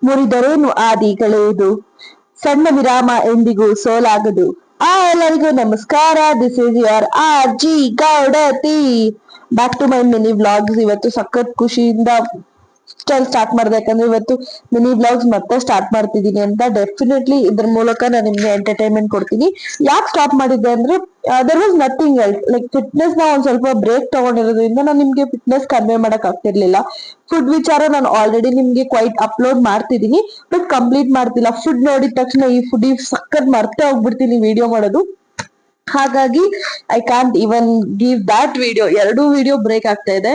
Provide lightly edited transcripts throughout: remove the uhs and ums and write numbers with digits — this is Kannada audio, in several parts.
ಮುರಿದರೇನು ಆದಿ ಕಳೆಯುವುದು, ಸಣ್ಣ ವಿರಾಮ ಎಂದಿಗೂ ಸೋಲಾಗದು. ಎಲ್ಲರಿಗೂ ನಮಸ್ಕಾರ. This is your R G Gowdathi. Back to my mini vlogs. ಇವತ್ತು ಸಖತ್ ಖುಷಿಯಿಂದ ಸ್ಟಾರ್ಟ್ ಮಾಡಿದೆ, ಯಾಕಂದ್ರೆ ಇವತ್ತು ಮಿನಿ ವ್ಲಾಗ್ಸ್ ಮತ್ತೆ ಸ್ಟಾರ್ಟ್ ಮಾಡ್ತಿದೀನಿ ಅಂತ. ಡೆಫಿನೆಟ್ಲಿ ಇದ್ರ ಮೂಲಕ ನಾನು ನಿಮ್ಗೆ ಎಂಟರ್ಟೈನ್ಮೆಂಟ್ ಕೊಡ್ತೀನಿ. ಯಾಕೆ ಸ್ಟಾಪ್ ಮಾಡಿದ್ದೆ ಅಂದ್ರೆ there was nothing else. Like fitness ನ ಒಂದ್ ಸ್ವಲ್ಪ ಬ್ರೇಕ್ ತಗೊಂಡಿರೋದ್ರಿಂದ ನಾನು ನಿಮ್ಗೆ ಫಿಟ್ನೆಸ್ ಕಡಿಮೆ ಮಾಡಕ್ ಆಗ್ತಿರ್ಲಿಲ್ಲ. ಫುಡ್ ವಿಚಾರ ನಾನು ಆಲ್ರೆಡಿ ನಿಮ್ಗೆ ಕ್ವೈಟ್ ಅಪ್ಲೋಡ್ ಮಾಡ್ತಿದೀನಿ, ಬಟ್ ಕಂಪ್ಲೀಟ್ ಮಾಡ್ತಿಲ್ಲ. ಫುಡ್ ನೋಡಿದ ತಕ್ಷಣ ಈ ಫುಡ್ ಸಖತ್ ಮರ್ತೆ ಹೋಗ್ಬಿಡ್ತೀನಿ ವಿಡಿಯೋ ಮಾಡೋದು. ಹಾಗಾಗಿ I can't even give that video. 2 video break ಆಗ್ತಾ ಇದೆ.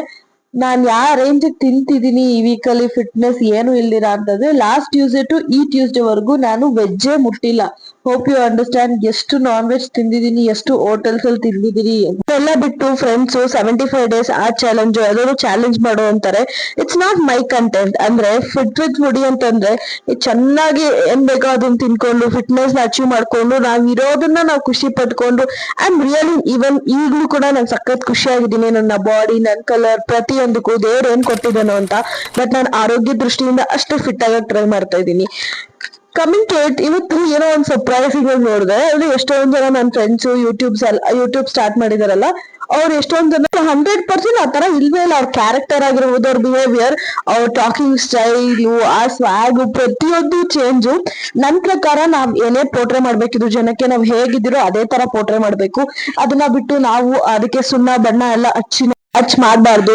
ನಾನ್ ಯಾವ ರೇಂಜ್ ತಿಂತಿದೀನಿ ಈ ವೀಕಲ್ಲಿ, ಫಿಟ್ನೆಸ್ ಏನು ಇಲ್ದಿರಾ ಅಂತಂದ್ರೆ ಲಾಸ್ಟ್ ಟ್ಯೂಸ್ಡೇ ಟು ಈ ಟ್ಯೂಸ್ಡೇ ವರ್ಗು ನಾನು ವೆಜ್ಜೇ ಮುಟ್ಟಿಲ್ಲ. Hope you understand. ಎಷ್ಟು ನಾನ್ ವೆಜ್ ತಿಂದಿದೀನಿ, ಎಷ್ಟು ಹೋಟೆಲ್ಸ್ ಅಲ್ಲಿ ತಿಂದಿದೀನಿ ಎಲ್ಲ ಬಿಟ್ಟು ಫ್ರೆಂಡ್ಸ್ 75 days ಆ ಚಾಲೆಂಜ್ ಯಾವ್ದಾದ್ರು ಚಾಲೆಂಜ್ ಮಾಡೋ ಅಂತಾರೆ. It's not my content. ಅಂದ್ರೆ ಫಿಟ್ ವಿತ್ ಫುಡಿ ಅಂತಂದ್ರೆ ಚೆನ್ನಾಗಿ ಏನ್ ಬೇಕೋ ಅದನ್ನ ತಿನ್ಕೊಂಡು ಫಿಟ್ನೆಸ್ ನ ಅಚೀವ್ ಮಾಡ್ಕೊಂಡು ನಾವ್ ಇರೋದನ್ನ ನಾವು ಖುಷಿ ಪಟ್ಕೊಂಡು ಐ ಆಮ್ ರಿಯಲಿ ಈವನ್ ಈಗ್ಲೂ ಕೂಡ ನಾನು ಸಖತ್ ಖುಷಿಯಾಗಿದ್ದೀನಿ. ನನ್ನ ಬಾಡಿ, ನನ್ನ ಕಲರ್, ಪ್ರತಿಯೊಂದಕ್ಕೂ ದೇವ್ರು ಏನ್ ಕೊಟ್ಟಿದ್ದಾನೋ ಅಂತ. ಬಟ್ ನಾನು ಆರೋಗ್ಯ ದೃಷ್ಟಿಯಿಂದ ಅಷ್ಟು ಫಿಟ್ ಆಗಕ್ ಟ್ರೈ ಮಾಡ್ತಾ ಇದ್ದೀನಿ. ಕಮಿಂಗ್ ಟು ಇಟ್, ಇವತ್ತು ಏನೋ ಒಂದ್ ಸರ್ಪ್ರೈಸಿಂಗ್ ಆಗಿ ನೋಡಿದೆ. ಅಂದ್ರೆ ಎಷ್ಟೊಂದ್ ಜನ ನನ್ನ ಫ್ರೆಂಡ್ಸ್ ಯೂಟ್ಯೂಬ್ ಸ್ಟಾರ್ಟ್ ಮಾಡಿದಾರಲ್ಲ, ಅವ್ರು ಎಷ್ಟೊಂದ್ ಜನ 100% ಆ ತರ ಇಲ್ವೇ ಇಲ್ಲ. ಅವ್ರ ಕ್ಯಾರೆಕ್ಟರ್ ಆಗಿರ್ಬೋದು, ಅವ್ರ ಬಿಹೇವಿಯರ್, ಅವ್ರ ಟಾಕಿಂಗ್ ಸ್ಟೈಲು, ಆ ಸ್ವ್ಯಾಗ್, ಪ್ರತಿಯೊಂದು ಚೇಂಜು. ನನ್ ಪ್ರಕಾರ ನಾವ್ ಏನೇ ಪೋಟ್ರೆ ಮಾಡ್ಬೇಕಿದ್ರು ಜನಕ್ಕೆ, ನಾವ್ ಹೇಗಿದ್ದೀರೋ ಅದೇ ತರ ಪೋಟ್ರೆ ಮಾಡ್ಬೇಕು. ಅದನ್ನ ಬಿಟ್ಟು ನಾವು ಅದಕ್ಕೆ ಸುಣ್ಣ ಬಣ್ಣ ಎಲ್ಲ ಹಚ್ ಮಾಡ್ಬಾರ್ದು.